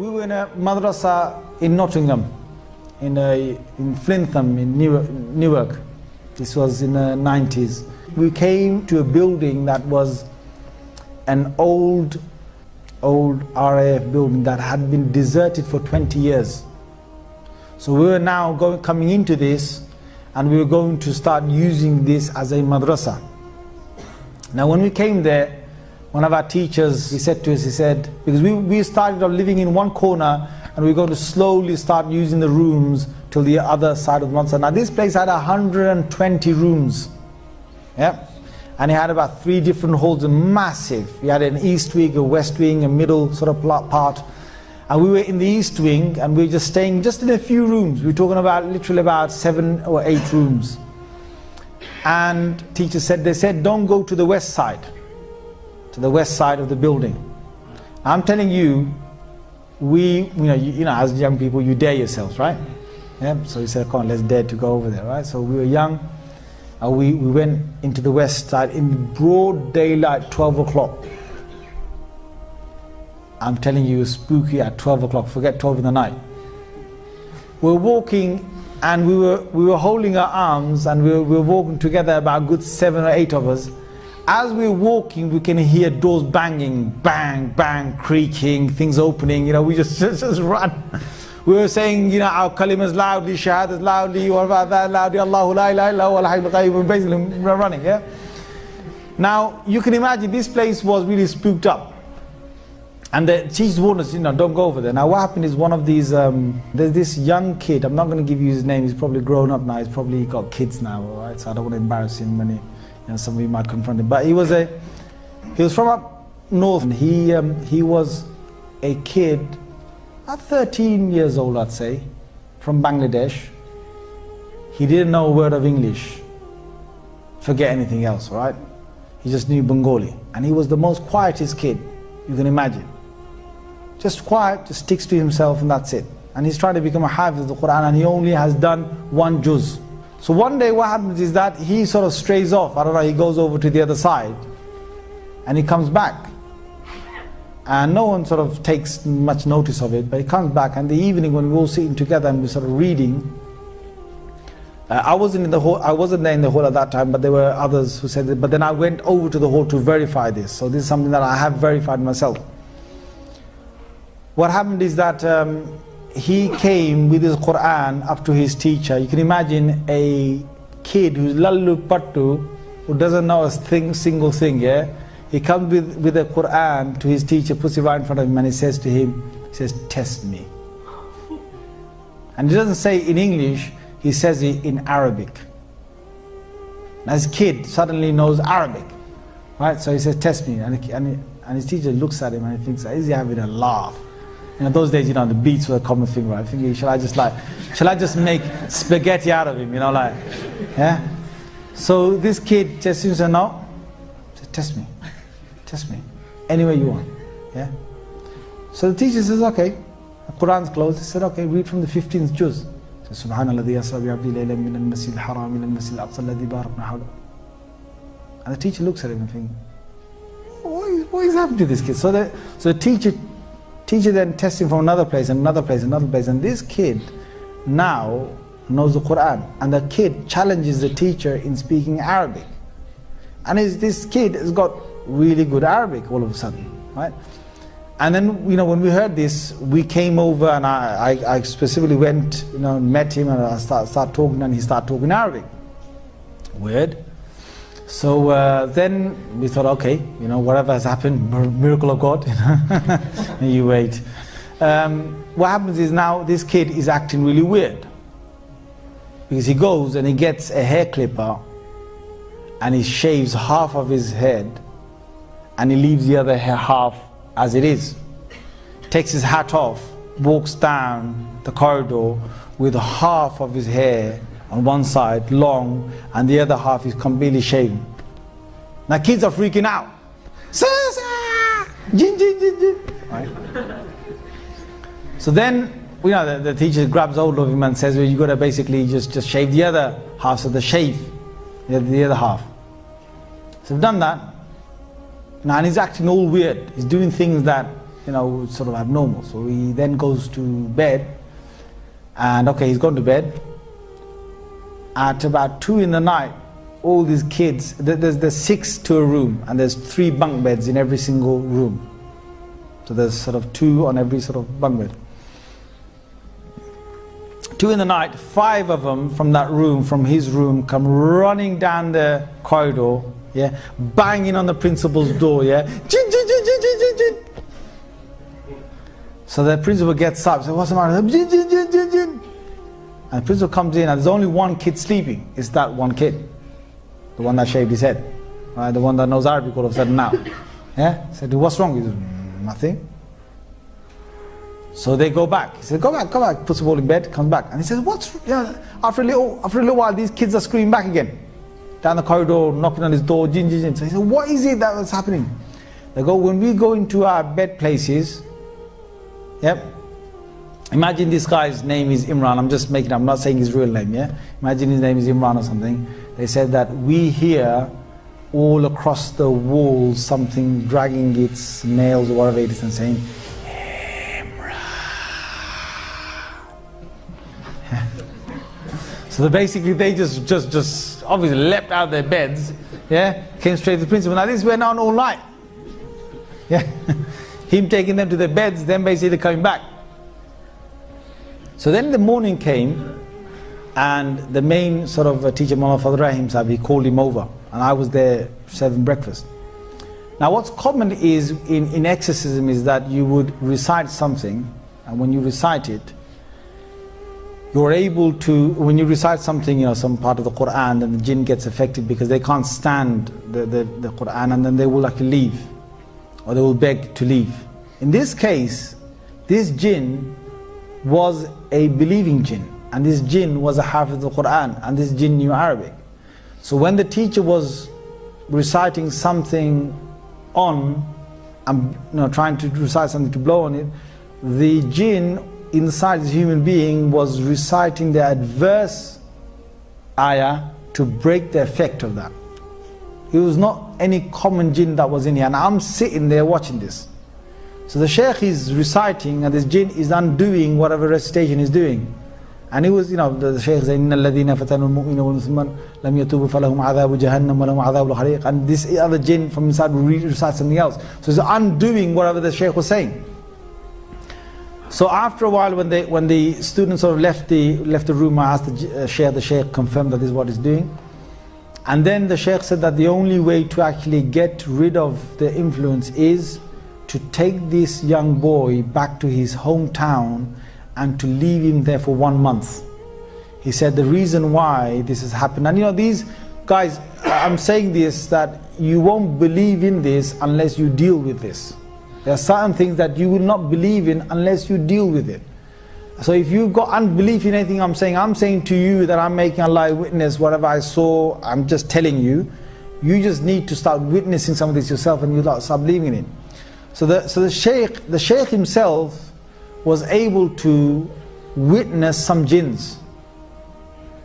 We were in a madrasa in Nottingham, in Flintham, in Newark. This was in the 90s. We came to a building that was an old RAF building that had been deserted for 20 years. So we were now coming into this, and we were going to start using this as a madrasa. Now when we came there, one of our teachers, he said to us, he said, because we started off living in one corner, and we're going to slowly start using the rooms till the other side of the madrasa. Now this place had 120 rooms, yeah, and it had about 3 different halls, massive. We had an east wing, a west wing, a middle sort of part, and we were in the east wing, and we were just staying just in a few rooms. We were talking about literally about 7 or 8 rooms. And teachers said, they said, don't go to the west side, to the west side of the building. I'm telling you, you know, as young people, you dare yourselves, right? Yeah. So he said, come on, let's dare to go over there, right? So we were young, and we went into the west side in broad daylight, 12 o'clock. I'm telling you, it was spooky at 12 o'clock. Forget 12 in the night. We're walking, and we were holding our arms, and we were walking together, about a good 7 or 8 of us. As we were walking, we can hear doors banging, bang, bang, creaking, things opening. You know, we just run. We were saying, you know, our kalimas loudly, shahadas loudly, what about that loudly, Allahu la ilaha illa huwa al-hayyul qayyum, basically running, yeah? Now, you can imagine this place was really spooked up. And the teachers warned us, you know, don't go over there. Now what happened is one of these, there's this young kid, I'm not going to give you his name, he's probably grown up now, he's probably got kids now, all right? So I don't want to embarrass him when some of you might confront him. But he was from up north, and he was a kid, about 13 years old I'd say, from Bangladesh. He didn't know a word of English, forget anything else, right? He just knew Bengali, and he was the most quietest kid you can imagine. Just quiet, just sticks to himself, and that's it. And he's trying to become a hafiz of the Quran, and he only has done 1 juz. So one day what happens is that he sort of strays off, I don't know, he goes over to the other side, and he comes back. And no one sort of takes much notice of it, but he comes back, and the evening when we're all sitting together and we're sort of reading, I wasn't there in the hall at that time, but there were others who said it. But then I went over to the hall to verify this. So this is something that I have verified myself. What happened is that he came with his Quran up to his teacher. You can imagine a kid who's lallu pattu, who doesn't know a single thing, yeah? He comes with the Quran to his teacher, puts it right in front of him, and he says to him, he says, test me. And he doesn't say in English, he says it in Arabic. Now his kid suddenly knows Arabic, right? So he says, test me. And his teacher looks at him and he thinks, is he having a laugh? You know, those days, you know, the beats were a common thing, right? Thinking, shall I just make spaghetti out of him, you know, like, yeah? So this kid just says, no, test me, any way you want, yeah? So the teacher says, okay, the Quran's closed. He said, okay, read from the 15th juz. Subhanalladhi yasra bi'abdi laylan min al-masjid al-haram ila al-masjid al-aqsa alladhi barakna hawla. And the teacher looks at him and thinks, what is happening to this kid? So the teacher then tests him from another place, and this kid now knows the Quran, and the kid challenges the teacher in speaking Arabic. And this kid has got really good Arabic all of a sudden, right? And then, you know, when we heard this, we came over, and I specifically went, you know, met him, and I started talking, and he started talking Arabic. Weird. So then we thought, okay, you know, whatever has happened, miracle of God, you know, you wait. What happens is now this kid is acting really weird, because he goes and he gets a hair clipper, and he shaves half of his head, and he leaves the other half as it is. Takes his hat off, walks down the corridor with half of his hair on one side long, and the other half is completely shaven. Now kids are freaking out. Jinn, jinn, jinn, jinn. Right? So then, you know, the teacher grabs hold of him and says, well, you got to basically just shave the other half, so the shave the other half. So we've done that. Now, and he's acting all weird. He's doing things that sort of abnormal. So he then goes to bed, and okay, he's gone to bed. At about 2 in the night, all these kids, there's 6 to a room, and there's 3 bunk beds in every single room. So there's sort of 2 on every sort of bunk bed. 2 in the night, 5 of them from that room, from his room, come running down the corridor, yeah, banging on the principal's door, yeah. Jinn, jinn, jinn, jinn, jinn, jinn. So the principal gets up, says, "What's the matter?" Jinn, jinn, jinn, jinn, jinn. And the principal comes in, and there's only one kid sleeping. It's that one kid, the one that shaved his head, right? The one that knows Arabic all of a sudden now. Yeah? He said, "What's wrong?" He said, "Nothing." So they go back. He said, go back. Puts the ball in bed, comes back. And he says, after a little while, these kids are screaming back again. Down the corridor, knocking on his door, jinn, jinn, jinn. So he said, "What is it that was happening?" They go, "When we go into our bed places," yep. Imagine this guy's name is Imran. I'm just making up, I'm not saying his real name, yeah? Imagine his name is Imran or something. They said that we hear all across the wall something dragging its nails or whatever it is and saying, so basically they just obviously leapt out of their beds, yeah, came straight to the principal. Now this went on all night, yeah. Him taking them to their beds, then basically coming back. So then the morning came, and the main sort of teacher, Mullah Fadl Rahim Sahib, he called him over, and I was there serving breakfast. Now what's common is in exorcism is that you would recite something, and when you recite it, you're able to, when you recite something, some part of the Quran, then the jinn gets affected because they can't stand the Quran, and then they will actually leave, or they will beg to leave. In this case, this jinn was a believing jinn, and this jinn was a hafiz of the Quran, and this jinn knew Arabic. So when the teacher was reciting something on, and trying to recite something to blow on it, the jinn inside this human being was reciting the adverse ayah to break the effect of that. It was not any common jinn that was in here, and I'm sitting there watching this. So the shaykh is reciting, and this jinn is undoing whatever recitation he's doing. And it was, the shaykh said, "Inna alladhina fatanu al-mu'mina wal-musliman lam yatubu falahum adhabu jahannam wa lahum adhabu al-hariq." And this other jinn from inside will recite something else. So it's undoing whatever the shaykh was saying. So after a while, when the students sort of left the room, I asked the shaykh confirmed that this is what he's doing. And then the shaykh said that the only way to actually get rid of the influence is to take this young boy back to his hometown and to leave him there for 1 month. He said the reason why this has happened, and these guys, I'm saying this, that you won't believe in this unless you deal with this. There are certain things that you will not believe in unless you deal with it. So if you've got unbelief in anything I'm saying to you that I'm making Allah witness, whatever I saw, I'm just telling you. You just need to start witnessing some of this yourself, and you start believing in it. So the shaykh himself was able to witness some jinns.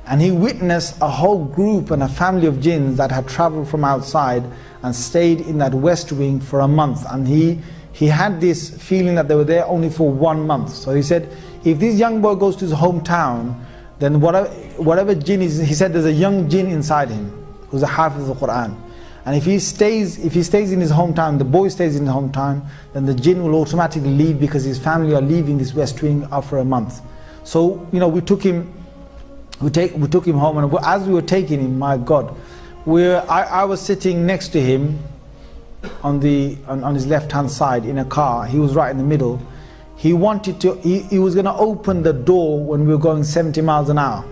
And he witnessed a whole group and a family of jinns that had traveled from outside and stayed in that west wing for a month. And he had this feeling that they were there only for 1 month. So he said, if this young boy goes to his hometown, then whatever jinn is, he said there's a young jinn inside him who's a hafiz of the Quran. And if he stays in his hometown, the boy stays in his hometown, then the jinn will automatically leave because his family are leaving this west wing after a month. So we took him home, and as we were taking him, my God, I was sitting next to him on his left hand side in a car. He was right in the middle. He wanted to, he was going to open the door when we were going 70 miles an hour.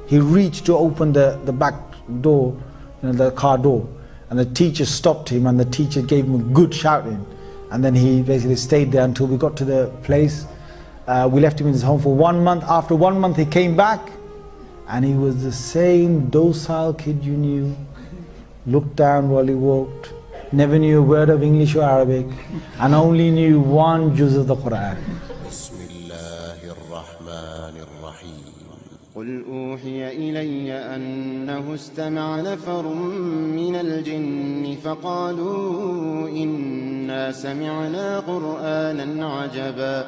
He reached to open the back door, the car door. And the teacher stopped him, and the teacher gave him a good shouting. And then he basically stayed there until we got to the place. We left him in his home for 1 month. After 1 month he came back, and he was the same docile kid you knew. Looked down while he walked. Never knew a word of English or Arabic, and only knew 1 juz of the Quran. قل أوحي إلي أنه استمع نفر من الجن فقالوا إنا سمعنا قرآنا عجبا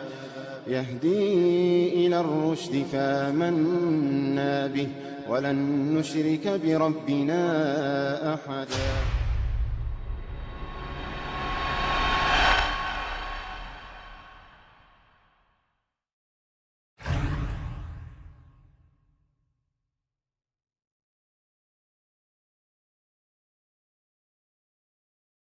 يهدي إلى الرشد فآمنا به ولن نشرك بربنا أحدا.